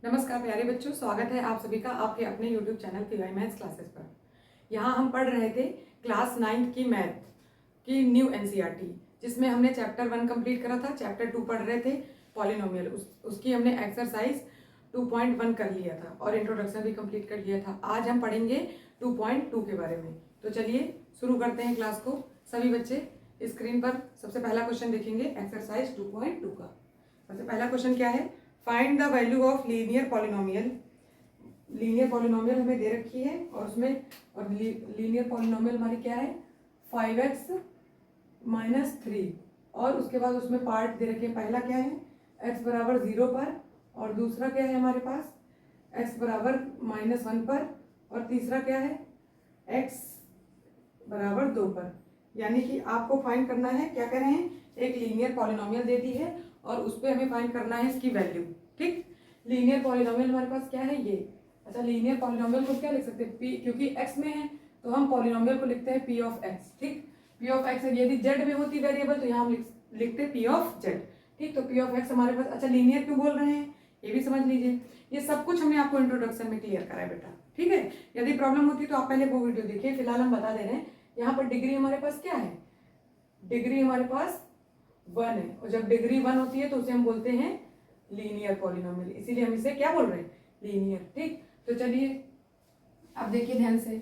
नमस्कार प्यारे बच्चों, स्वागत है आप सभी का आपके अपने YouTube channel PY maths classes पर। यहाँ हम पढ़ रहे थे क्लास 9 की मैथ की न्यू एनसीईआरटी, जिसमें हमने चैप्टर 1 कंप्लीट करा था। चैप्टर 2 पढ़ रहे थे पॉलिनोमियल, उसकी हमने एक्सरसाइज 2.1 कर लिया था और इंट्रोडक्शन भी कंप्लीट कर लिया था। आज हम पढ़ेंगे 2.2 के बारे में। तो चलिए शुरू करते हैं क्लास को। सभी बच्चे स्क्रीन पर सबसे पहला क्वेश्चन देखेंगे एक्सरसाइज 2.2 का। सबसे पहला क्वेश्चन क्या है? Find the value of linear polynomial. Linear polynomial हमें दे रखी है और उसमें और लीनियर पॉलिनोमियल हमारी क्या है? 5x माइनस 3 और उसके बाद उसमें पार्ट दे रखे हैं। पहला क्या है? x बराबर 0 पर और दूसरा क्या है हमारे पास? x बराबर -1 पर और तीसरा क्या है? x बराबर 2 पर। यानी कि आपको फाइंड करना है, क्या कर रहे हैं, एक लीनियर पॉलिनोमियल दे दी है और उस पर हमें फाइंड करना है इसकी वैल्यू। ठीक, लीनियर पॉलिनोमियल हमारे पास क्या है ये। अच्छा, लीनियर पॉलिनोमियल को क्या लिख सकते हैं? p, क्योंकि x में है तो हम पॉलिनोमियल को लिखते हैं p ऑफ x। ठीक, p ऑफ x यदि z में होती वेरिएबल तो यहाँ हम लिखते हैं p ऑफ z। ठीक, तो p ऑफ x हमारे पास। अच्छा, लीनियर क्यों बोल रहे हैं ये भी समझ लीजिए। ये सब कुछ हमने आपको इंट्रोडक्शन में क्लियर करा है बेटा। ठीक है, यदि प्रॉब्लम होती तो आप पहले वो वीडियो देखिए। फिलहाल हम बता दे रहे हैं यहाँ पर डिग्री हमारे पास क्या है? डिग्री हमारे पास 1 है और जब डिग्री 1 होती है तो उसे हम बोलते हैं लीनियर पॉलिनोमियल। इसीलिए हम इसे क्या बोल रहे हैं? लीनियर। ठीक, तो चलिए अब देखिए ध्यान से,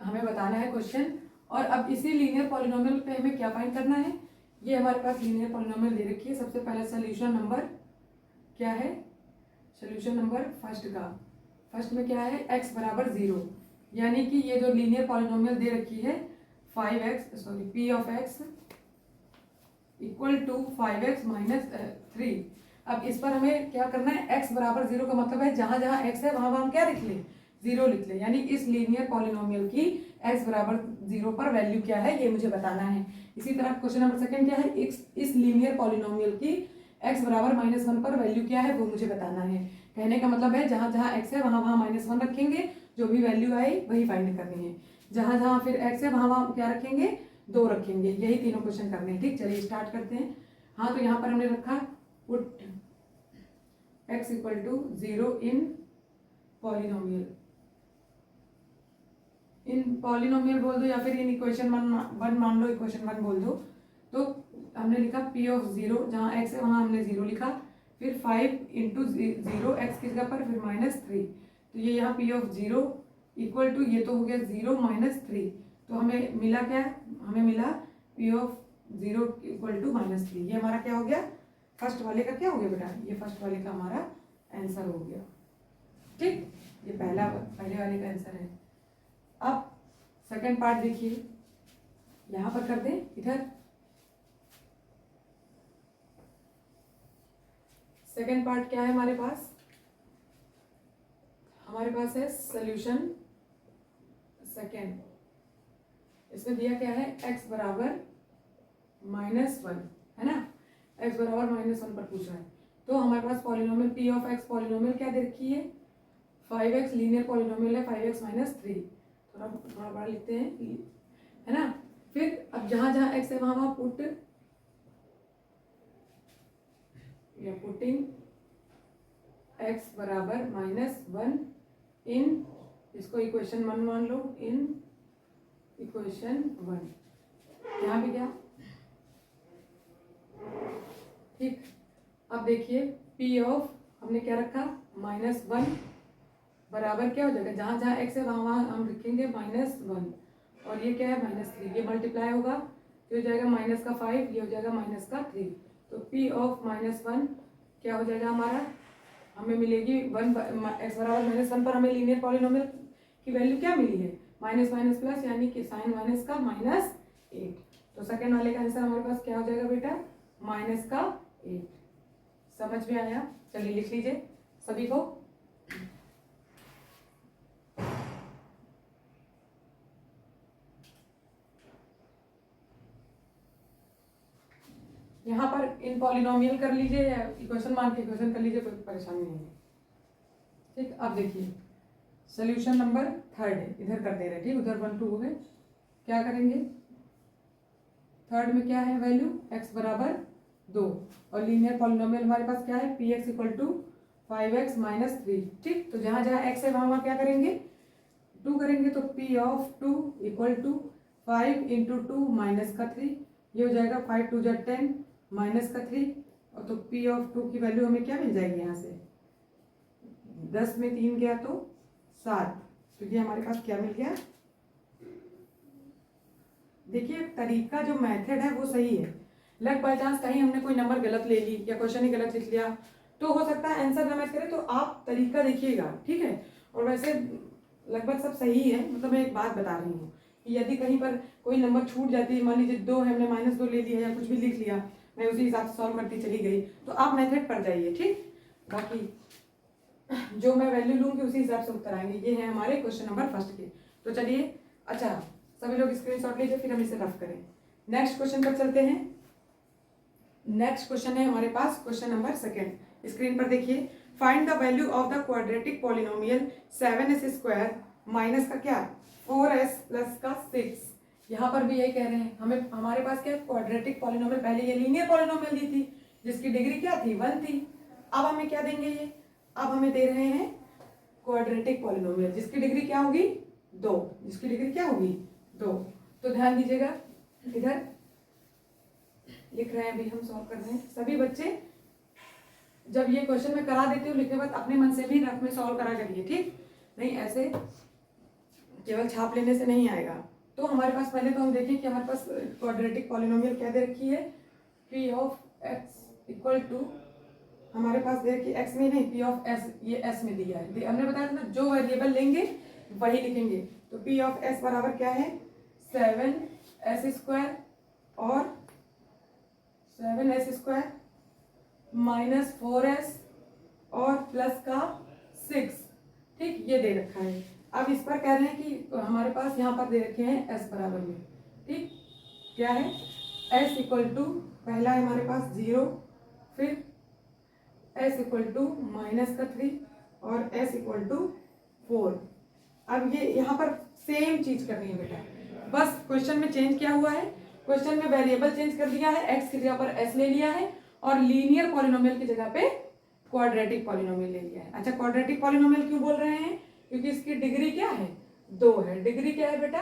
हमें बताना है क्वेश्चन और अब इसी लीनियर पॉलिनोमियल पे हमें क्या फाइंड करना है। ये हमारे पास लीनियर पॉलिनोमियल दे रखी है। सबसे पहला सोल्यूशन नंबर क्या है? सोल्यूशन नंबर फर्स्ट का, फर्स्ट में क्या है? x बराबर 0, यानी कि ये जो लीनियर पॉलिनोमियल दे रखी है 5x sorry p of x equal to 5x minus 3। अब इस पर हमें क्या करना है? x बराबर 0 का मतलब है जहां जहां x है वहां वहां हम क्या लिख लें? 0 लिख लें। यानी इस लीनियर पॉलिनोमियल की x बराबर 0 पर वैल्यू क्या है ये मुझे बताना है। इसी तरह क्वेश्चन नंबर सेकंड क्या है? इस लीनियर पॉलिनोमियल की x बराबर -1 पर वैल्यू क्या है वो मुझे बताना है। कहने का मतलब है जहां जहां x है वहां वहां -1 रखेंगे, जो भी वैल्यू आई वही फाइंड करनी है। जहां जहां फिर x है वहां वहां क्या रखेंगे? 2 रखेंगे। यही तीनों क्वेश्चन करने हैं। ठीक, चलिए स्टार्ट करते हैं। हाँ, तो यहाँ पर हमने रखा put x equal to 0 in polynomial. In polynomial बोल दो या फिर इन इक्वेशन 1 मान लो, इक्वेशन 1 बोल दो। तो हमने लिखा p ऑफ 0, जहाँ x है वहाँ हमने 0 लिखा, फिर 5 इंटू 0 x की जगह पर फिर -3। तो ये यहाँ p ऑफ 0 इक्वल टू, ये तो हो गया 0 -3, तो हमें मिला क्या? हमें मिला p ऑफ 0 इक्वल टू -3। ये हमारा क्या हो गया? फर्स्ट वाले का क्या हो गया बेटा? ये फर्स्ट वाले का हमारा आंसर हो गया। ठीक, ये पहले वाले का आंसर है। अब सेकंड पार्ट देखिए, यहां पर कर दें इधर। सेकंड पार्ट क्या है हमारे पास? हमारे पास है सॉल्यूशन सेकंड। इसमें दिया क्या है? x बराबर -1 है ना, x बराबर -1 पर पूछा है। तो हमारे पास polynomial p of x polynomial क्या दे रखी है? 5x लीनियर पॉलिनोमियल है 5x - 3। थोड़ा थोड़ा बड़ा लिखते हैं, है ना। फिर अब जहां जहां x है वहां वहां पुट या पुटिंग x बराबर -1 इन, इसको इक्वेशन 1 मान लो, इन इक्वेशन 1। यहाँ भी क्या? ठीक, अब देखिए p ऑफ हमने क्या रखा? -1 बराबर क्या हो जाएगा? जहां जहां x है वहां वहां हम लिखेंगे -1 और ये क्या है? -3। ये मल्टीप्लाई होगा, ये हो जाएगा -5, ये हो जाएगा -3। तो p ऑफ -1 क्या हो जाएगा हमारा? हमें मिलेगी 1 x बराबर -1 पर हमें लीनियर पॉलिनोमियल की वैल्यू क्या मिली है? माइनस माइनस प्लस, यानी कि साइन माइनस का -8। तो सेकंड वाले का आंसर हमारे पास क्या हो जाएगा बेटा? -8। समझ में आया? चलिए लिख लीजिए सभी को। यहाँ पर इन पॉलिनोमियल कर लीजिए या इक्वेशन मान के इक्वेशन कर लीजिए, कोई परेशानी नहीं है। ठीक, अब देखिए सोल्यूशन नंबर थर्ड है, इधर कर दे रहे। ठीक, उधर 1 2 हो गए। क्या करेंगे? थर्ड में क्या है वैल्यू? x बराबर 2 और लीनियर पॉलिनोमियल हमारे पास क्या है? px equal to 5x minus 3। ठीक, तो जहाँ जहाँ x है वहाँ क्या करेंगे, 2 करेंगे, तो p of 2 equal to 5 into 2 minus का 3, ये हो जाएगा 5 2 जा 10 माइनस का 3, और तो p ऑफ 2 की वैल्यू हमें क्या मिल जाएगी यहाँ से, 10 में 3 गया तो 7, तो ये हमारे पास क्या मिल गया। देखिए तरीका जो मेथड है वो सही है, लग बाई चांस कहीं हमने कोई नंबर गलत ले ली या क्वेश्चन ही गलत लिख लिया तो हो सकता है आंसर ना मैच करे, तो आप तरीका देखिएगा, ठीक है। और वैसे लगभग सब सही है, मतलब मैं एक बात बता रही हूँ कि यदि कहीं पर कोई नंबर छूट जाती है, मान लीजिए 2 है, हमने -2 ले लिया या कुछ भी लिख लिया, मैं उसी हिसाब से सॉल्व करती चली गई, तो आप मेथड पर जाइए, ठीक। बाकी जो मैं वैल्यू लूंगी उसी हिसाब से उत्तर आएंगे। ये है हमारे क्वेश्चन नंबर फर्स्ट के। तो चलिए, अच्छा सभी लोग स्क्रीनशॉट लीजिए, फिर हम इसे रफ करें। नेक्स्ट क्वेश्चन पर चलते हैं। नेक्स्ट क्वेश्चन है हमारे पास क्वेश्चन नंबर सेकंड। स्क्रीन पर देखिए, find the value of the quadratic polynomial 7s² minus का क्या 4s प्लस का 6। यहाँ पर भी यही कह रहे हैं, हमें हमारे पास क्या क्वाड्रेटिक पॉलिनोमियल, पहले ये लीनियर पॉलिनोमियल दी थी जिसकी डिग्री क्या थी 1 थी। अब हमें क्या देंगे, ये अब हमें दे रहे हैं क्वाड्रेटिक पॉलिनोमियल जिसकी डिग्री क्या होगी 2, जिसकी डिग्री क्या होगी 2। तो ध्यान दीजिएगा, इधर लिख रहे हैं, अभी हम सॉल्व कर रहे हैं। सभी बच्चे जब ये क्वेश्चन मैं करा देती हूँ लिखने के बाद अपने मन से भी रफ में सॉल्व करा करिए, ठीक, नहीं ऐसे केवल छाप लेने से नहीं आएगा। तो हमारे पास पहले तो हम देखें कि हमारे पास क्वाड्रेटिक पॉलिनोमियल क्या दे रखी है, p of x equal to, हमारे पास दे रखी x में नहीं p ऑफ s, ये s में दिया है। हमने बताया था ना जो वेरिएबल लेंगे वही लिखेंगे। तो p ऑफ s बराबर क्या है 7s² और 7s² माइनस 4s और प्लस का 6, ठीक, ये दे रखा है। अब इस पर कह रहे हैं कि हमारे पास यहाँ पर दे रखे हैं s बराबर में, ठीक, क्या है s इक्वल टू, पहला है हमारे पास 0, फिर s इक्वल टू माइनस का 3 और s इक्वल टू 4। अब ये यहाँ पर सेम चीज करनी है बेटा, बस क्वेश्चन में चेंज क्या हुआ है, क्वेश्चन में वेरिएबल चेंज कर दिया है, x की जगह पर s ले लिया है और लीनियर पॉलिनोमियल की जगह पे क्वाड्रेटिक पॉलिनोमियल ले लिया है। अच्छा, क्वाड्रेटिक पॉलिनोमियल क्यों बोल रहे हैं, क्योंकि इसकी डिग्री क्या है 2 है। डिग्री क्या है बेटा,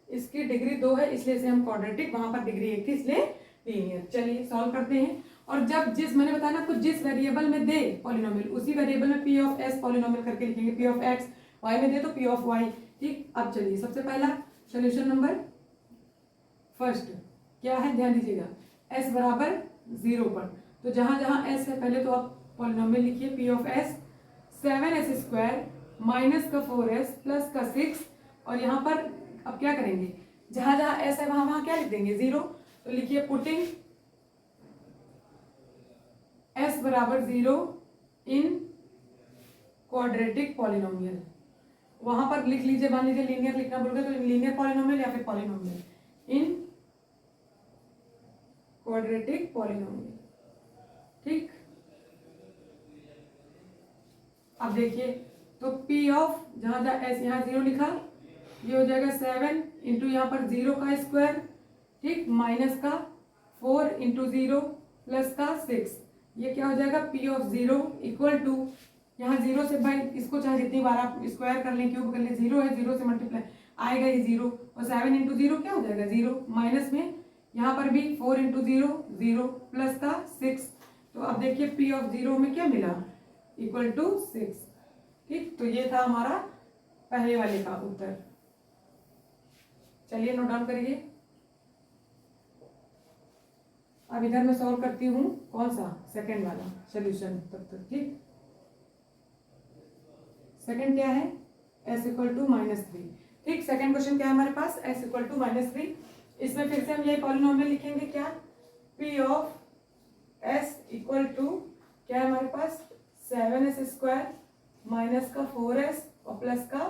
इसकी डिग्री 2 है, इसलिए से हम क्वाड्रेटिक, वहां पर डिग्री 1 थी इसलिए लीनियर। चलिए सॉल्व करते हैं। और जब जिस मैंने बताया ना, कुछ जिस वेरिएबल में दे पॉलिनोमियल उसी वेरिएबल में p ऑफ s पॉलिनोमियल करके लिखेंगे, p ऑफ x, y में दे तो p ऑफ y, ठीक। अब चलिए सबसे पहला सोल्यूशन नंबर फर्स्ट क्या है, ध्यान दीजिएगा, s बराबर 0 पर, तो जहां जहां s है पहले तो आप पॉलिनोमियल लिखिए p of s 7s² minus का 4s प्लस का 6, और यहाँ पर अब क्या करेंगे, जहां जहां s है वहां वहां क्या लिख देंगे 0, तो लिखिए पुटिंग s बराबर 0 इन क्वाड्रेटिक पॉलिनोमियल। वहां पर लिख लीजिए, मान लीजिए लीनियर लिखना भूल गए तो लीनियर पॉलिनोमियल या फिर पॉलिनोमियल इन क्वाड्रेटिक पॉलिनोमियल, ठीक। अब देखिए, तो p ऑफ जहां जहां s, यहाँ 0 लिखा, ये हो जाएगा 7 इंटू यहाँ पर 0 का स्क्वायर, ठीक, माइनस का 4 इंटू 0 प्लस का 6, ये क्या हो जाएगा p ऑफ 0 इक्वल टू, यहाँ 0 से भाई इसको चाहे जितनी बार आप स्क्वायर कर लें, क्यूब कर लें, 0 है, 0 से मल्टीप्लाई आएगा ही 0, और 7 इंटू 0 क्या हो जाएगा 0, माइनस में यहाँ पर भी 4 इंटू 0 0 प्लस का 6, तो अब देखिए p ऑफ 0 में क्या मिला इक्वल टू 6, ठीक। तो ये था हमारा पहले वाले का उत्तर। चलिए नोट डाउन करिए। अब इधर मैं सॉल्व करती हूँ कौन सा, सेकंड वाला सॉल्यूशन तब तक, ठीक। सेकंड क्या है s इक्वल टू -3, ठीक। सेकंड क्वेश्चन क्या है हमारे पास, s इक्वल टू -3। इसमें फिर से हम यही पॉलिनोमियल लिखेंगे, क्या p of s equal to क्या है हमारे पास 7s² माइनस का 4s और प्लस का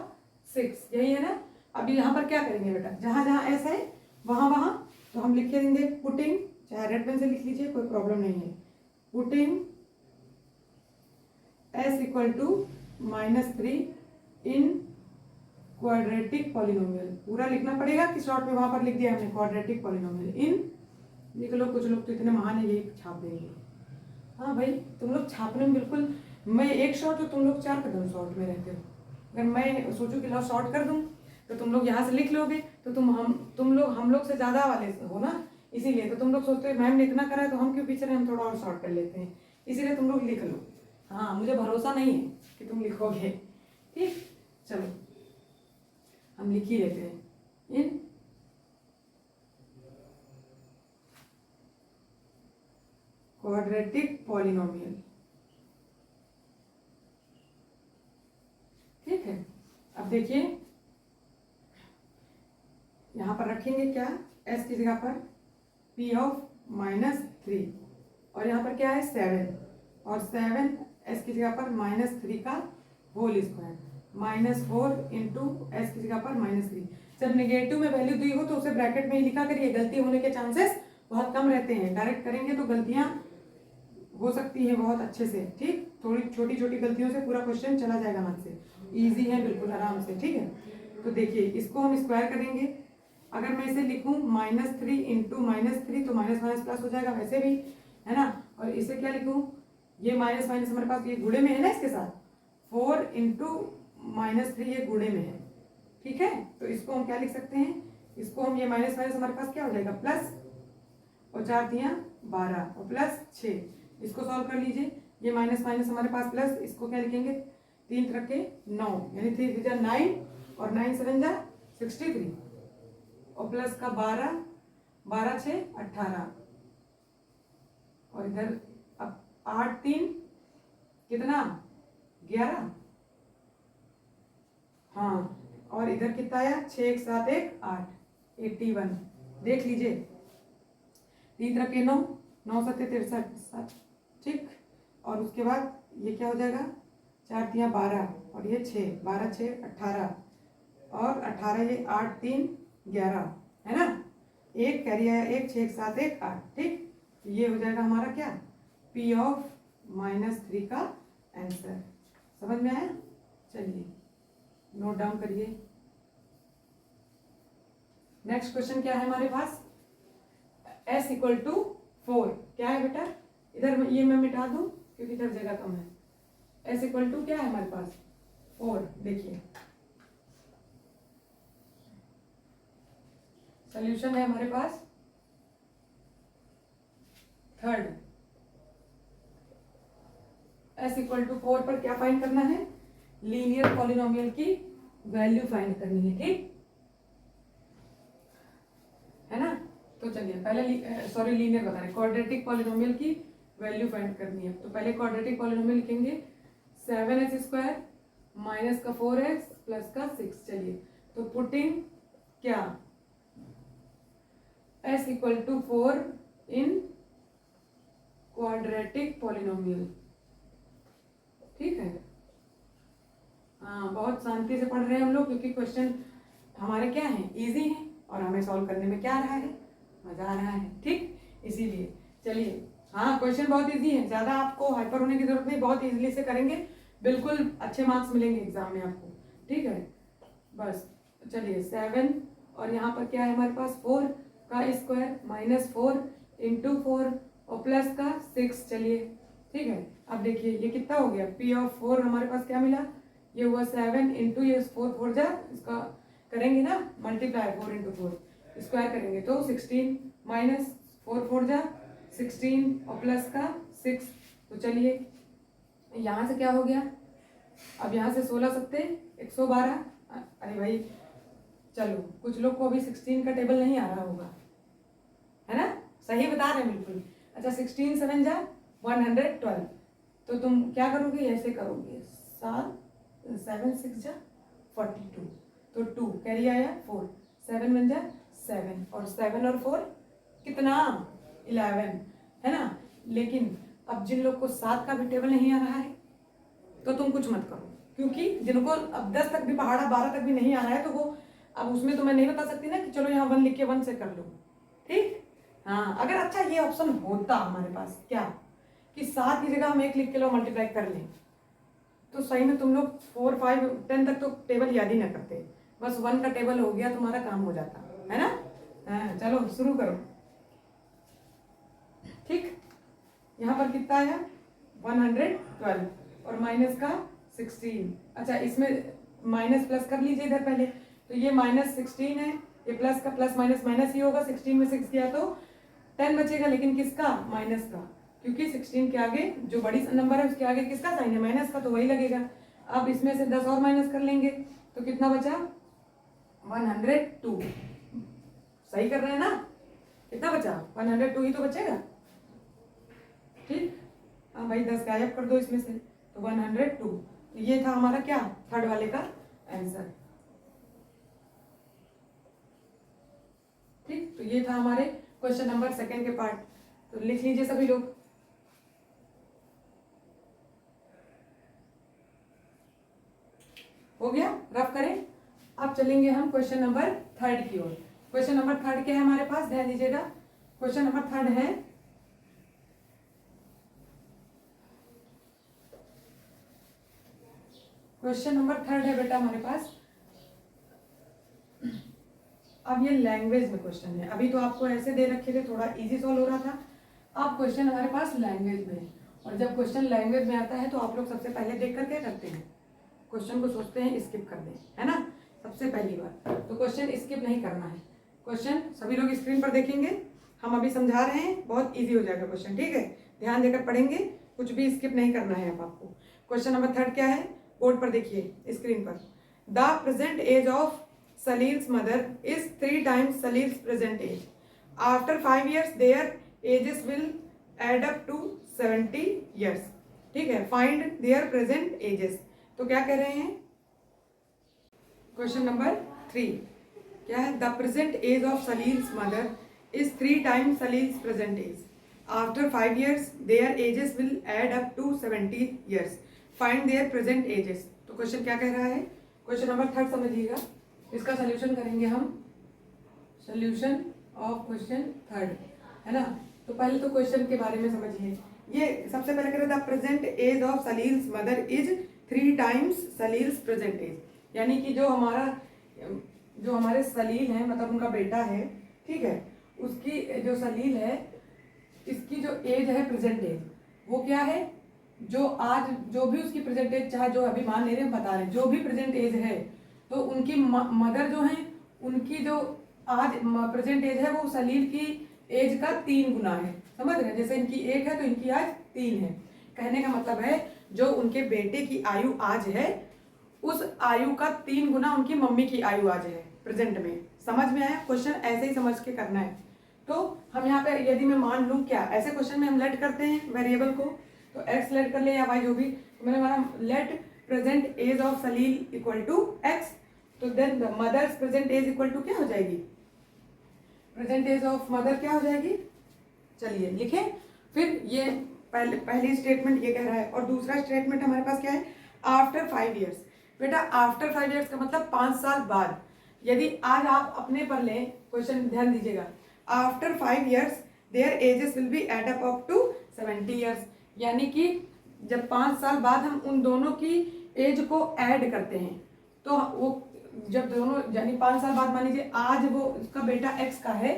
6, यही है ना। अभी यहाँ पर क्या करेंगे बेटा, जहां जहां s है वहां वहां तो हम लिख देंगे पुटिंग, चाहे रेड पेन से लिख लीजिए कोई प्रॉब्लम नहीं है, putting s equal to -3 in quadratic polynomial. पूरा लिखना पड़ेगा कि शॉर्ट में वहां पर लिख दिया हमने क्वाड्रेटिक पॉलिनोमियल इन, लिख लो, कुछ लोग तो इतने महान है यही छाप देंगे। हाँ भाई, तुम लोग छापने में बिल्कुल मैं एक शॉर्ट तो तुम लोग 4 कदम शॉर्ट में रहते हो। अगर मैं सोचूं कि लो शॉर्ट कर दूं तो तुम लोग यहाँ से लिख लोगे, तो तुम लोग हम लोग से ज़्यादा वाले हो ना, इसीलिए तो तुम लोग सोचते हो मैम ने इतना करा है तो हम क्यों पीछे रहे, हम थोड़ा और शॉर्ट कर लेते हैं, इसीलिए तुम लोग लिख लो। हाँ, मुझे भरोसा नहीं है कि तुम लिखोगे। ठीक, चलो हम लिख ही लेते हैं। इन क्वाड्रेटिक पॉलिनोमियल, ठीक है। अब देखिए यहाँ पर रखेंगे क्या, s की जगह पर p ऑफ -3 और यहाँ पर क्या है 7 और 7 s की जगह पर -3 का होल स्क्वायर -4 इंटू एस की जगह पर -3। जब नेगेटिव में वैल्यू दी हो तो उसे ब्रैकेट में ही लिखा करिए, गलती होने के चांसेस बहुत कम रहते हैं। डायरेक्ट करेंगे तो गलतियां हो सकती है बहुत अच्छे से। ठीक, थोड़ी छोटी छोटी गलतियों से पूरा क्वेश्चन चला जाएगा हाथ से। इजी है बिल्कुल, आराम से। ठीक है, तो देखिए इसको हम स्क्वायर करेंगे। अगर मैं इसे लिखूं -3 इंटू -3 तो माइनस माइनस प्लस हो जाएगा वैसे भी, है ना। और इसे क्या लिखूं, ये माइनस माइनस हमारे पास ये गुणे में है ना, इसके साथ 4 इंटू -3 ये गुणे में है। ठीक है, तो इसको हम क्या लिख सकते हैं, इसको हम ये माइनस माइनस हमारे पास क्या हो जाएगा प्लस, और 4 दिया 12 और प्लस 6। इसको सॉल्व कर लीजिए, ये माइनस माइनस हमारे पास प्लस, इसको क्या लिखेंगे 3 रखे 9 यानी 3 3 9 और 9 7 जा 63 और प्लस का 12 12 6 18 और इधर अब 8 3 कितना 11। हाँ, और इधर कितना आया 6 1 7 1 8 81। देख लीजिए 3 रखे 9 9 7 63। ठीक, और उसके बाद ये क्या हो जाएगा 4 3 12 और ये 6 12 6 18 और 18 ये 8 3 11 है ना। एक कैरी आया 1 6 7 1 8। ठीक, ये हो जाएगा हमारा क्या P ऑफ -3 का आंसर। समझ में आया, चलिए नोट डाउन करिए। नेक्स्ट क्वेश्चन क्या है हमारे पास, s इक्वल टू 4 क्या है बेटा, इधर ये मैं मिटा दूं क्योंकि इधर जगह कम है। s इक्वल टू क्या है हमारे पास 4। देखिए सॉल्यूशन है हमारे पास थर्ड, s इक्वल टू 4 पर क्या फाइंड करना है, लीनियर पॉलिनोमियल की वैल्यू फाइंड करनी है। ठीक है ना, तो चलिए पहले सॉरी लीनियर बता रहे, क्वाड्रेटिक पॉलिनोमियल की वैल्यू फाइंड करनी है। तो पहले क्वाड्रेटिक पॉलिनोमियल लिखेंगे 7x² माइनस का 4x प्लस का 6। चलिए तो पुटिंग क्या s equal to 4 in quadratic polynomial. ठीक है, हाँ बहुत शांति से पढ़ रहे हैं हम लोग क्योंकि क्वेश्चन हमारे क्या है इजी है और हमें सॉल्व करने में क्या आ रहा है, मजा आ रहा है। ठीक, इसीलिए चलिए हाँ क्वेश्चन बहुत इजी है, ज़्यादा आपको हाइपर होने की जरूरत नहीं, बहुत इजीली से करेंगे, बिल्कुल अच्छे मार्क्स मिलेंगे एग्जाम में आपको। ठीक है, बस चलिए 7 और यहाँ पर क्या है हमारे पास 4 का स्क्वायर -4 इंटू 4 और प्लस का 6। चलिए ठीक है, अब देखिए ये कितना हो गया P ऑफ 4 हमारे पास क्या मिला, ये हुआ 7 इंटू ये 4 4 जा, इसका करेंगे ना मल्टीप्लाई 4 इंटू 4 स्क्वायर करेंगे तो 16 माइनस 4 4 जा 16 और प्लस का 6। तो चलिए यहाँ से क्या हो गया, अब यहाँ से 16 सत्ते 112। अरे भाई चलो कुछ लोग को अभी 16 का टेबल नहीं आ रहा होगा, है ना, सही बता रहे हैं बिल्कुल। अच्छा 16 7 जा 112, तो तुम क्या करोगे ऐसे करोगे 7 6 जा 42, तो 2 कैरी आया 4 7 1 जा 7 और 7 और 4 कितना 11, है ना। लेकिन अब जिन लोग को 7 का भी टेबल नहीं आ रहा है तो तुम कुछ मत करो, क्योंकि जिनको अब 10 तक भी पहाड़ा 12 तक भी नहीं आ रहा है तो वो अब उसमें तो मैं नहीं बता सकती ना कि चलो यहाँ 1 लिख के 1 से कर लो। ठीक, हाँ अगर अच्छा ये ऑप्शन होता हमारे पास क्या कि 7 की जगह हम 1 लिख के लो मल्टीप्लाई कर लें, तो सही में तुम लोग 4 5 10 तक तो टेबल याद ही ना करते, बस 1 का टेबल हो गया तुम्हारा काम हो जाता, है ना। हाँ चलो शुरू करो। ठीक, यहाँ पर कितना आया 112 और माइनस का 16। अच्छा, इसमें माइनस प्लस कर लीजिए इधर पहले, तो ये -16 है, ये प्लस का प्लस माइनस माइनस ही होगा, 16 में 6 गया तो 10 बचेगा, लेकिन किसका? माइनस का, क्योंकि 16 के आगे जो बड़ी नंबर है उसके आगे किसका साइन है? माइनस का, तो वही लगेगा। अब इसमें से 10 और माइनस कर लेंगे तो कितना बचा? 102। सही कर रहे हैं ना? कितना बचा? 102 ही तो बचेगा। ठीक, हाँ भाई 10 गायब कर दो इसमें से, तो 102। ये था हमारा क्या? थर्ड वाले का आंसर। ठीक, तो ये था हमारे क्वेश्चन नंबर सेकंड के पार्ट। तो लिख लीजिए सभी लोग। हो गया? रफ करें। अब चलेंगे हम क्वेश्चन नंबर थर्ड की ओर। क्वेश्चन नंबर थर्ड क्या है हमारे पास? ध्यान दीजिएगा। क्वेश्चन नंबर थर्ड है, क्वेश्चन नंबर थर्ड है बेटा हमारे पास। अब ये लैंग्वेज में क्वेश्चन है। अभी तो आपको ऐसे दे रखे थे, थोड़ा इजी सॉल्व हो रहा था। अब क्वेश्चन हमारे पास लैंग्वेज में है, और जब क्वेश्चन लैंग्वेज में आता है तो आप लोग सबसे पहले देखकर क्या करते हैं? क्वेश्चन को सोचते हैं स्किप कर दें, है ना? सबसे पहली बात तो क्वेश्चन स्किप नहीं करना है। क्वेश्चन सभी लोग स्क्रीन पर देखेंगे, हम अभी समझा रहे हैं, बहुत इजी हो जाएगा क्वेश्चन। ठीक है, ध्यान देकर पढ़ेंगे, कुछ भी स्किप नहीं करना है अब आपको। क्वेश्चन नंबर थर्ड क्या है? बोर्ड पर देखिए स्क्रीन पर। The present age of Salil's mother is 3 times Salil's present age. After 5 years, their ages will add up to 70 years. ठीक है, find their present ages. तो क्या कह रहे हैं? क्वेश्चन नंबर 3 क्या है? The present age of Salil's mother is 3 times Salil's present age. After 5 years, their ages will add up to 70 years. Find their present ages. तो क्वेश्चन क्या कह रहा है? क्वेश्चन नंबर थर्ड समझिएगा, इसका सोल्यूशन करेंगे हम। सोल्यूशन ऑफ क्वेश्चन थर्ड, है ना? तो पहले तो क्वेश्चन के बारे में समझिए। ये सबसे पहले कह रहे the present age of Salil's mother is 3 times Salil's present age, यानी कि जो हमारे सलील है, मतलब उनका बेटा है, ठीक है, उसकी जो सलील है, इसकी जो एज है प्रेजेंट एज, वो क्या है? जो आज जो भी उसकी प्रेजेंट एज, चाहे जो अभी मान ले रहे हैं, बता रहे हैं, जो भी प्रेजेंट एज है, तो उनकी मदर जो है, उनकी जो आज प्रेजेंट एज है वो सलील की एज का 3 गुना है। समझ रहे हैं? जैसे इनकी 1 है तो इनकी आज 3 है। कहने का मतलब है जो उनके बेटे की आयु आज है, उस आयु का 3 गुना उनकी मम्मी की आयु आज है प्रेजेंट में। समझ में आया? क्वेश्चन ऐसे ही समझ के करना है। तो हम यहाँ पे यदि मैं मान लूँ, क्या ऐसे क्वेश्चन में हम लेट करते हैं वेरिएबल को, तो एक्स लेट कर ले या वाई, जो भी, तो मैंने माना let present age of Salil equal to X, तो then the mother's present age equal to क्या हो जाएगी? प्रेजेंट एज ऑफ मदर क्या हो जाएगी? चलिए लिखें। फिर ये पहली स्टेटमेंट ये कह रहा है, और दूसरा स्टेटमेंट हमारे पास क्या है? After 5 years. बेटा आफ्टर 5 ईयर्स का मतलब 5 साल बाद। यदि आज आप अपने पर लें क्वेश्चन, ध्यान दीजिएगा, after 5 years their ages will be add up to 70 years, यानी कि जब 5 साल बाद हम उन दोनों की एज को ऐड करते हैं, तो वो जब दोनों, यानी 5 साल बाद मान लीजिए आज वो उसका बेटा एक्स का है,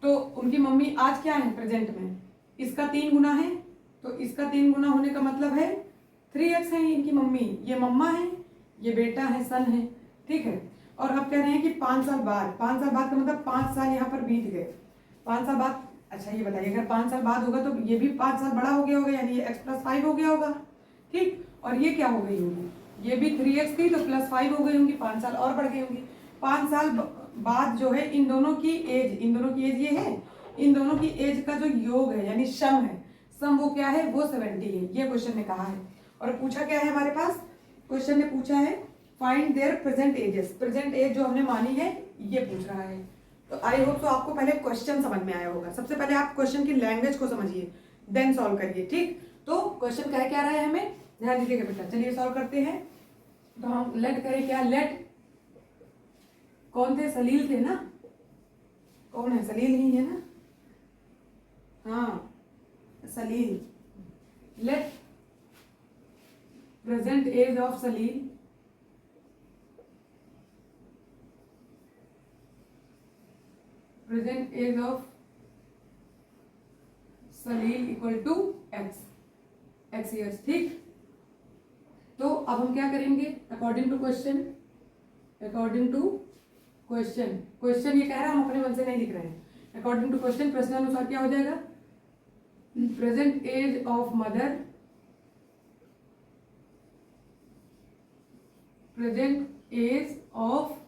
तो उनकी मम्मी आज क्या है प्रेजेंट में? इसका 3 गुना है, तो इसका 3 गुना होने का मतलब है 3x है इनकी मम्मी, ये मम्मा है, ये बेटा है, सन है, ठीक है। और अब कह रहे हैं कि 5 साल बाद, 5 साल बाद का मतलब 5 साल यहाँ पर बीत गए, 5 साल बाद। अच्छा ये बताइए, अगर 5 साल बाद होगा तो ये भी 5 साल बड़ा हो गया होगा, यानी ये x+5 हो गया होगा, ठीक। और ये क्या हो गई होगी? ये भी 3x थी तो +5 हो गई होंगी, 5 साल और बढ़ गई होंगी। 5 साल बाद जो है इन दोनों की एज, ये है, इन दोनों की एज का जो योग है यानी सम है, सम वो क्या है? वो 70 है, ये क्वेश्चन ने कहा है। और पूछा क्या है हमारे पास? क्वेश्चन ने पूछा है find their present ages, present age जो हमने मानी है ये पूछ रहा है। तो आई होप तो आपको पहले क्वेश्चन समझ में आया होगा। सबसे पहले आप क्वेश्चन की लैंग्वेज को समझिए, देन सॉल्व करिए, ठीक। तो क्वेश्चन कह क्या रहा है हमें, ध्यान दीजिएगा बेटा। चलिए सॉल्व करते हैं। तो हम लेट करें क्या? लेट कौन थे? सलील थे ना? कौन है? सलील ही है ना? हाँ Salil. Let present age of Salil present age of Salil equal to x years, ठीक। तो अब हम क्या करेंगे, अकॉर्डिंग टू क्वेश्चन, क्वेश्चन ये कह रहा है, हम अपने मन से नहीं लिख रहे हैं। अकॉर्डिंग टू क्वेश्चन, प्रश्नानुसार क्या हो जाएगा, present age of mother, present age of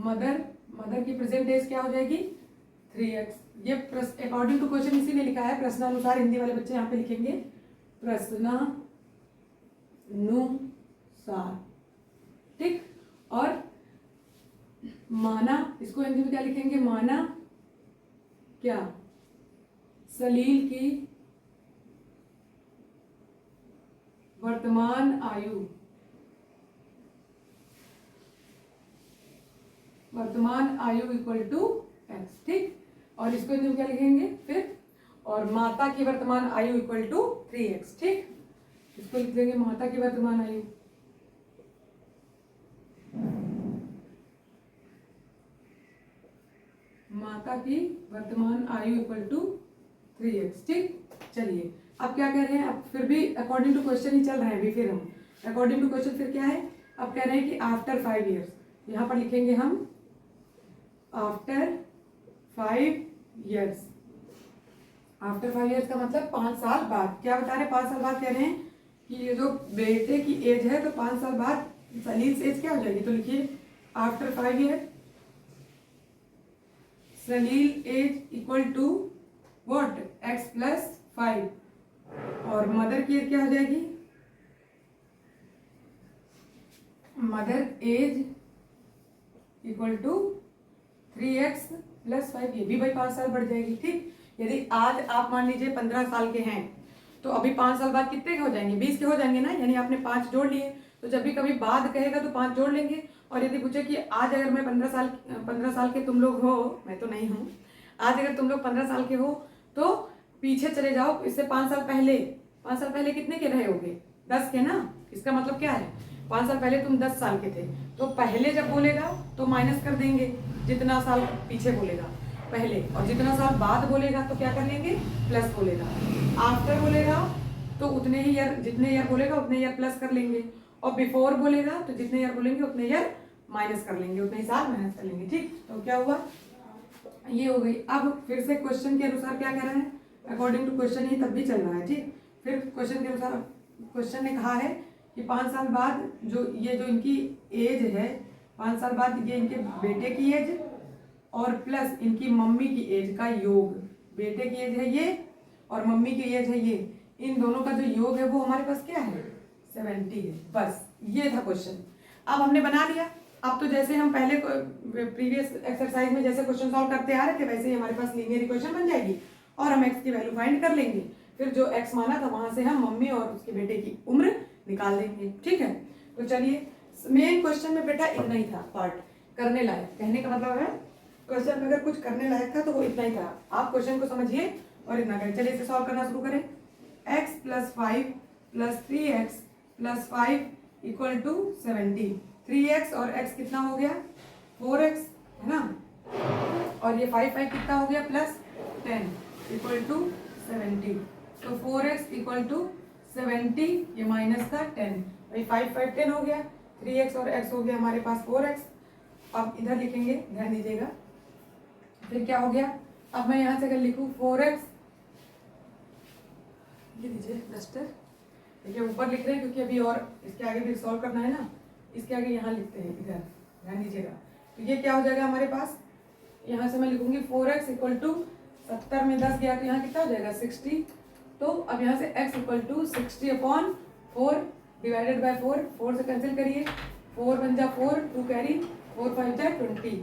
mother, mother की प्रेजेंट एज क्या हो जाएगी 3x। ये अकॉर्डिंग टू क्वेश्चन इसीलिए लिखा है, प्रश्नानुसार हिंदी वाले बच्चे यहाँ पे लिखेंगे प्रश्नानुसार, ठीक। और माना, इसको हिंदी में क्या लिखेंगे, माना क्या, सलील की वर्तमान आयु, वर्तमान आयु इक्वल टू x, ठीक। और इसको हिंदी में क्या लिखेंगे फिर, और माता की वर्तमान आयु इक्वल टू 3x, ठीक। इसको लिख देंगे माता की वर्तमान आयु, माता की वर्तमान आयु इक्वल टू 3x, ठीक। चलिए अब क्या कह रहे हैं, अब फिर भी अकॉर्डिंग टू क्वेश्चन ही चल रहे हैं अभी, फिर हम अकॉर्डिंग टू क्वेश्चन फिर क्या है, अब कह रहे हैं कि आफ्टर 5 ईयर्स, यहाँ पर लिखेंगे हम आफ्टर 5 ईयर्स, आफ्टर 5 ईयर्स का मतलब 5 साल बाद। क्या बता रहे हैं, 5 साल बाद कह रहे हैं कि ये जो बेटे की एज है, तो 5 साल बाद सलील एज क्या हो जाएगी, तो लिखिए after 5 year Salil age equal to what, x plus 5, और मदर की एज क्या हो जाएगी, mother age equal to 3x plus 5, ये भी भाई 5 साल बढ़ जाएगी, ठीक। यदि आज आप मान लीजिए 15 साल के हैं, तो अभी 5 साल बाद कितने के हो जाएंगे, 20 के हो जाएंगे ना, यानी आपने 5 जोड़ लिए, तो जब भी कभी बाद कहेगा तो 5 जोड़ लेंगे। और यदि पूछे कि आज अगर मैं 15 साल के तुम लोग हो, मैं तो नहीं हूँ, आज अगर तुम लोग 15 साल के हो तो पीछे चले जाओ, इससे 5 साल पहले, 5 साल पहले कितने के रहे होगे, 10 के ना। इसका मतलब क्या है, 5 साल पहले तुम 10 साल के थे, तो पहले जब बोलेगा तो माइनस कर देंगे, जितना साल पीछे बोलेगा पहले, और जितना साल बाद बोलेगा तो क्या कर लेंगे, प्लस बोलेगा। आफ्टर बोलेगा तो उतने ही ईयर, जितने ईयर बोलेगा उतने ईयर प्लस कर लेंगे, और बिफोर बोलेगा तो जितने ईयर बोलेंगे उतने ईयर माइनस कर लेंगे, उतने ही साल माइनस कर लेंगे, ठीक। तो क्या हुआ, ये हो गई। अब फिर से क्वेश्चन के अनुसार क्या कह रहा है, अकॉर्डिंग टू क्वेश्चन ही तब भी चल रहा है, ठीक। फिर क्वेश्चन के अनुसार, क्वेश्चन ने कहा है कि 5 साल बाद जो ये जो इनकी एज है, 5 साल बाद ये इनके बेटे की एज और प्लस इनकी मम्मी की एज का योग, बेटे की एज है ये और मम्मी की एज है ये, इन दोनों का जो योग है वो हमारे पास क्या है 70 है। बस ये था क्वेश्चन। अब हमने बना लिया। अब तो जैसे हम पहले प्रीवियस एक्सरसाइज में जैसे क्वेश्चन सॉल्व करते आ रहे थे, वैसे ही हमारे पास लीनियर इक्वेशन बन जाएगी और हम एक्स की वैल्यू फाइंड कर लेंगे। फिर जो एक्स माना था वहां से हम मम्मी और उसके बेटे की उम्र निकाल देंगे, ठीक है। तो चलिए, मेन क्वेश्चन में बेटा इतना ही था पार्ट, करने लायक। कहने का मतलब है क्वेश्चन में अगर कुछ करने लायक था तो वो इतना ही था। आप क्वेश्चन को समझिए और इतना करें। चलिए इसे सॉल्व करना शुरू करें। x plus 5 plus 3x plus 5 equal to 70। 3x और x कितना हो गया 4x, है ना। और ये 5 कितना हो गया प्लस 10 इक्वल टू 70। तो 4x इक्वल टू 70, ये माइनस का 10, भाई 5 10 हो गया। 3x और x हो गया हमारे पास 4x। अब इधर लिखेंगे, ध्यान दीजिएगा। फिर क्या हो गया, अब मैं यहाँ से अगर लिखूँ 4x, ये दीजिए डस्टर, देखिए ऊपर लिख रहे हैं क्योंकि अभी और इसके आगे भी सॉल्व करना है ना, इसके आगे यहाँ लिखते हैं, इधर ध्यान दीजिएगा। तो ये क्या हो जाएगा हमारे पास, यहाँ से मैं लिखूंगी 4x इक्वल टू 70 में 10 गया तो यहाँ कितना हो जाएगा 60। तो अब यहाँ से x equal to 60/4 divided by 4 से कैंसिल करिए, 4 बन जा 4, 2 कैरी, 4 5 जा 20,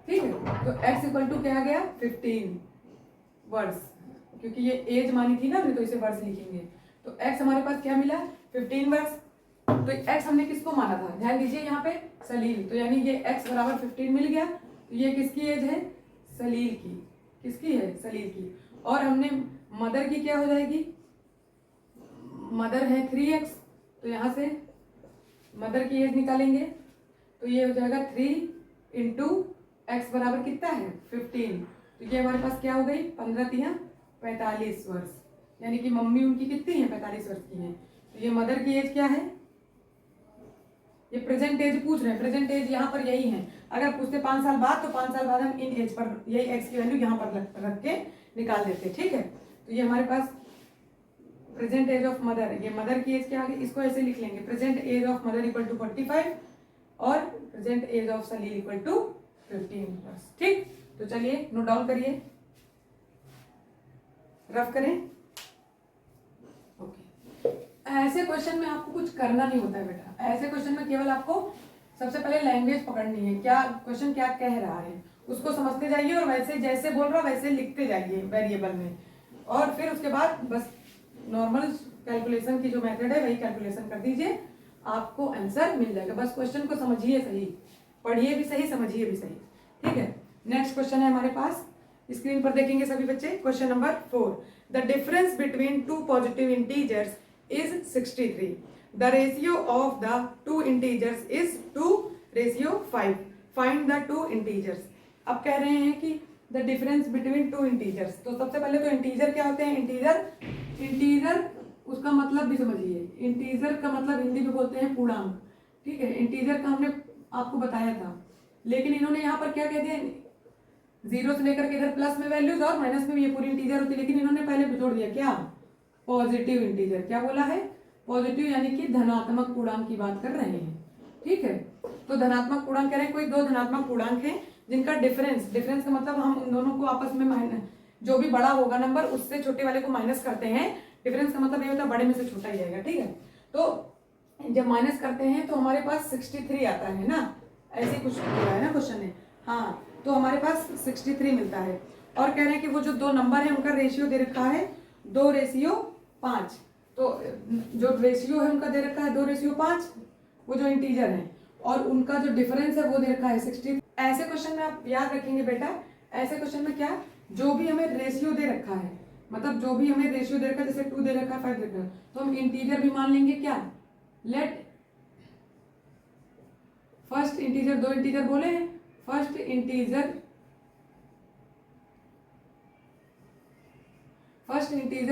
ठीक है। तो x इक्वल टू क्या आ गया 15 वर्ष, क्योंकि ये एज मानी थी ना तो इसे वर्ष लिखेंगे। तो x हमारे पास क्या मिला 15 वर्ष। तो x हमने किसको माना था, ध्यान दीजिए यहाँ पे सलील, तो यानी ये x बराबर 15 मिल गया। तो ये किसकी एज है सलील की, किसकी है सलील की। और हमने मदर की क्या हो जाएगी, मदर है 3x, तो यहाँ से मदर की एज निकालेंगे तो ये हो जाएगा 3 इंटू x बराबर कितना है 15। तो ये हमारे पास क्या हो गई 15 45 वर्ष, यानी कि मम्मी उनकी कितनी है 45 वर्ष की है। तो ये मदर की एज क्या है ये प्रेजेंट एज पूछ रहे हैं, प्रेजेंट एज यहाँ पर यही है। अगर पूछते 5 साल बाद तो 5 साल बाद हम इन एज पर यही एक्स की वैल्यू यहाँ पर रख के निकाल देते। ठीक है, तो ये हमारे पास प्रेजेंट एज ऑफ मदर, ये मदर की एज क्या आ गई, इसको ऐसे लिख लेंगे, present age of mother equal to 45 और present age of Salil equal to 15 ठीक। तो चलिए नोट डाउन करिए, रफ करें। ओके, ऐसे क्वेश्चन में आपको कुछ करना नहीं होता है बेटा, ऐसे क्वेश्चन में केवल आपको सबसे पहले लैंग्वेज पकड़नी है, क्या क्वेश्चन क्या कह रहा है उसको समझते जाइए और वैसे जैसे बोल रहा वैसे लिखते जाइए वेरिएबल में, और फिर उसके बाद बस नॉर्मल कैलकुलेशन की जो मेथड है वही कैलकुलेशन कर दीजिए, आपको आंसर मिल जाएगा। बस क्वेश्चन को समझिए सही, पढ़िए भी सही, समझिए भी सही। ठीक है, नेक्स्ट क्वेश्चन है हमारे पास, स्क्रीन पर देखेंगे सभी बच्चे। Question number 4, the difference between two positive integers is 63, the ratio of the two integers is 2:5, find the two integers. अब कह रहे हैं कि the difference between two integers, तो सबसे पहले तो इंटीजर क्या होते हैं, इंटीजर उसका मतलब भी समझिए, इंटीजर का मतलब हिंदी में बोलते हैं पूर्णांक। ठीक है, इंटीजर का हमने आपको बताया था, लेकिन इन्होंने यहाँ पर क्या कह दिया, 0 से लेकर के इधर प्लस में वैल्यूज और माइनस में भी ये पूरी इंटीजर होती है, लेकिन इन्होंने पहले जोड़ दिया क्या, पॉजिटिव इंटीजर। क्या बोला है, पॉजिटिव, यानी कि धनात्मक पूर्णांक की बात कर रहे हैं। ठीक है, तो धनात्मक पूर्णांक कह रहे हैं, कोई दो धनात्मक पूर्णांक हैं जिनका डिफरेंस का मतलब हम उन दोनों को आपस में जो भी बड़ा होगा नंबर उससे छोटे वाले को माइनस करते हैं। डिफरेंस का मतलब ये होता है बड़े में से छोटा ही जाएगा। ठीक है, तो जब माइनस करते हैं तो हमारे पास 63 आता है ना, ऐसे कुछ बोला है ना क्वेश्चन में। हाँ, तो हमारे पास 63 मिलता है, और कह रहे हैं कि वो जो दो नंबर है उनका रेशियो दे रखा है 2:5, तो जो रेशियो है उनका दे रखा है 2:5, वो जो इंटीजर है, और उनका जो डिफरेंस है वो दे रखा है 60। ऐसे क्वेश्चन में आप याद रखेंगे बेटा, ऐसे क्वेश्चन में क्या, जो भी हमें रेशियो दे रखा है, मतलब जो भी हमें रेशियो दे रखा है, जैसे 2 दे रखा है, 5 दे रखा है, तो हम इंटीजर भी मान लेंगे क्या, लेट फर्स्ट इंटीजर, दो इंटीजर बोले हैं, फर्स्ट इंटीजर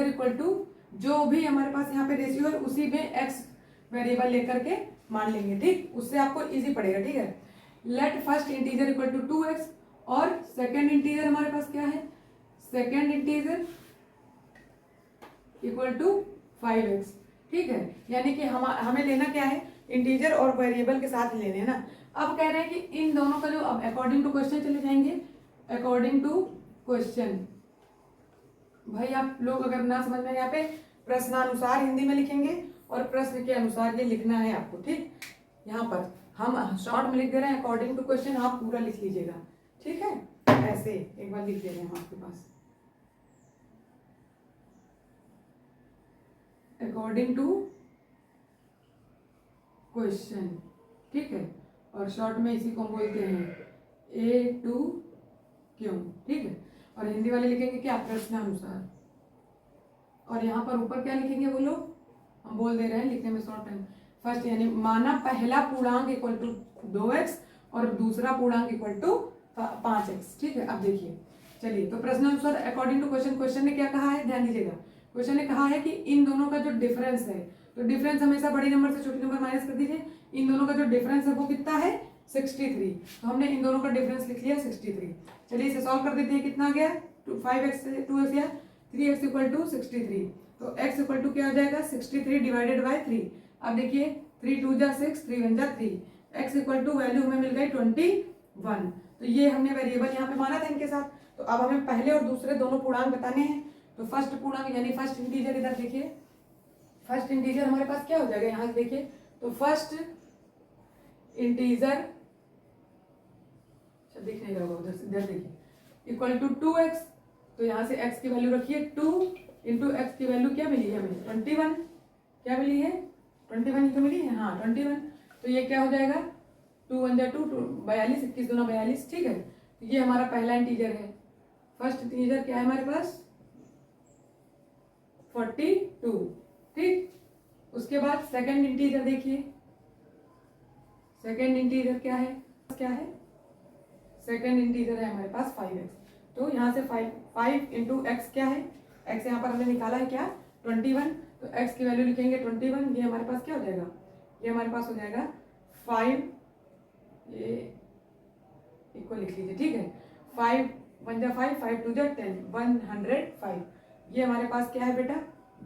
इक्वल टू जो भी हमारे पास यहाँ पे रेशियो है उसी में एक्स वेरिएबल लेकर के मान लेंगे। ठीक, उससे आपको इजी पड़ेगा। ठीक है, let first integer equal to 2x, और सेकेंड इंटीजर हमारे पास क्या है, second integer equal to 5x। ठीक है, यानी कि हमें लेना क्या है, इंटीजर और वेरिएबल के साथ लेने हैं ना। अब कह रहे हैं कि इन दोनों का जो, अब अकॉर्डिंग टू क्वेश्चन चले जाएंगे, अकॉर्डिंग टू क्वेश्चन। भाई आप लोग अगर ना समझ में, यहाँ पे प्रश्नानुसार हिंदी में लिखेंगे और प्रश्न के अनुसार ये लिखना है आपको। ठीक, यहाँ पर हम शॉर्ट में लिख दे रहे हैं अकॉर्डिंग टू क्वेश्चन, आप पूरा लिख लीजिएगा। ठीक है, ऐसे एक बार लिख दे रहे हैं हम आपके पास, अकॉर्डिंग टू क्वेश्चन। ठीक है, और शॉर्ट में इसी को बोलते हैं A2Q। ठीक है, और हिंदी वाले लिखेंगे क्या, प्रश्नानुसार। और यहाँ पर ऊपर क्या लिखेंगे वो लोग, हम बोल दे रहे हैं लिखने में शॉर्ट टाइम। फर्स्ट यानी माना पहला पूर्णांक इक्वल टू 2x और दूसरा पूर्णांक इक्वल टू 5x। ठीक है, अब देखिए, चलिए, तो प्रश्नानुसार अकॉर्डिंग टू क्वेश्चन, क्वेश्चन ने क्या कहा है, ध्यान दीजिएगा, क्वेश्चन ने कहा है कि इन दोनों का जो डिफरेंस है, तो डिफरेंस हमेशा बड़ी नंबर से छोटी नंबर माइनस कर दीजिए, इन दोनों का जो डिफरेंस है वो कितना है, 63। तो हमने इन दोनों का डिफरेंस लिख लिया 63। चलिए इसे सॉल्व कर देते हैं, कितना आ गया, 5x से 2x या 3x इक्वल टू 63, तो x इक्वल टू क्या हो जाएगा, 63 डिवाइडेड बाई 3। अब देखिए 3 2 जा 6, 3 1 जा 3, x इक्वल टू वैल्यू हमें मिल गई 21। तो ये हमने वेरिएबल यहाँ पे माना था इनके साथ। तो अब हमें पहले और दूसरे दोनों पूर्णांक बताने हैं। तो फर्स्ट पूर्णांक यानी फर्स्ट इंटीजर, इधर देखिए, फर्स्ट इंटीजर हमारे पास क्या हो जाएगा, यहाँ से देखिए, तो फर्स्ट इंटीजर दिख नहीं रहा होगा उधर से, इधर देखिए, इक्वल टू 2x, तो यहाँ से x की वैल्यू रखिए 2 इंटू एक्स की वैल्यू क्या मिली है हमें, 21। क्या मिली है, 21 ही तो मिली है, हाँ 21। तो ये क्या हो जाएगा, 2 1 जा 2, 42, 21 दूना 42। ठीक है, तो ये हमारा पहला इंटीजर है। फर्स्ट इंटीजर क्या है हमारे पास, 42। ठीक, उसके बाद सेकंड इंटीजर देखिए, सेकंड इंटीजर क्या है, सेकंड इंटीजर है हमारे पास 5x। तो यहाँ से 5 इंटू एक्स क्या है, x यहाँ पर हमने निकाला है क्या, 21। तो x की वैल्यू लिखेंगे 21, ये हमारे पास क्या हो जाएगा, ये हमारे पास हो जाएगा 5, ये इक्वल लिख लीजिए, ठीक है। 5 1 जा 5, 5 2 जा 10, 105। ये हमारे पास क्या है बेटा,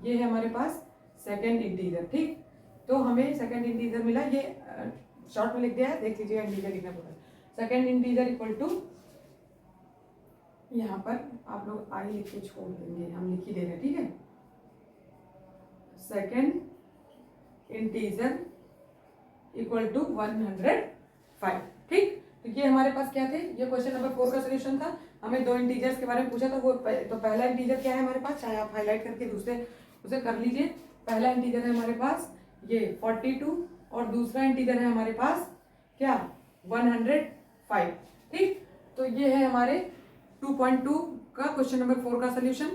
ये है हमारे पास सेकेंड इंटीजर, ठीक। तो हमें सेकेंड इंटीजर मिला, ये शॉर्ट में लिख दिया है, देख लीजिए इंटीजर लिखना पड़ेगा। सेकेंड इंटीजर इक्वल टू, यहाँ पर आप लोग आई लिख के छोड़ देंगे, हम लिख ही दे रहे हैं, ठीक है। सेकेंड इंटीजर इक्वल टू 105, ठीक। तो ये हमारे पास क्या थे, ये क्वेश्चन नंबर 4 का सोल्यूशन था। हमें दो इंटीजर्स के बारे में पूछा था, वो तो पहला इंटीजर क्या है हमारे पास, चाहे आप हाईलाइट करके दूसरे उसे कर लीजिए। पहला इंटीजर है हमारे पास ये 42 और दूसरा इंटीजर है हमारे पास क्या 105, ठीक। तो ये है हमारे 2.2 का क्वेश्चन नंबर 4 का सोल्यूशन।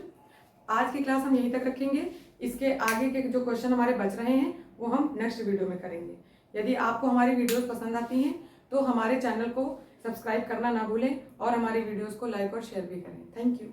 आज की क्लास हम यहीं तक रखेंगे। इसके आगे के जो क्वेश्चन हमारे बच रहे हैं वो हम नेक्स्ट वीडियो में करेंगे। यदि आपको हमारी वीडियोस पसंद आती हैं तो हमारे चैनल को सब्सक्राइब करना ना भूलें और हमारी वीडियोस को लाइक और शेयर भी करें। Thank you.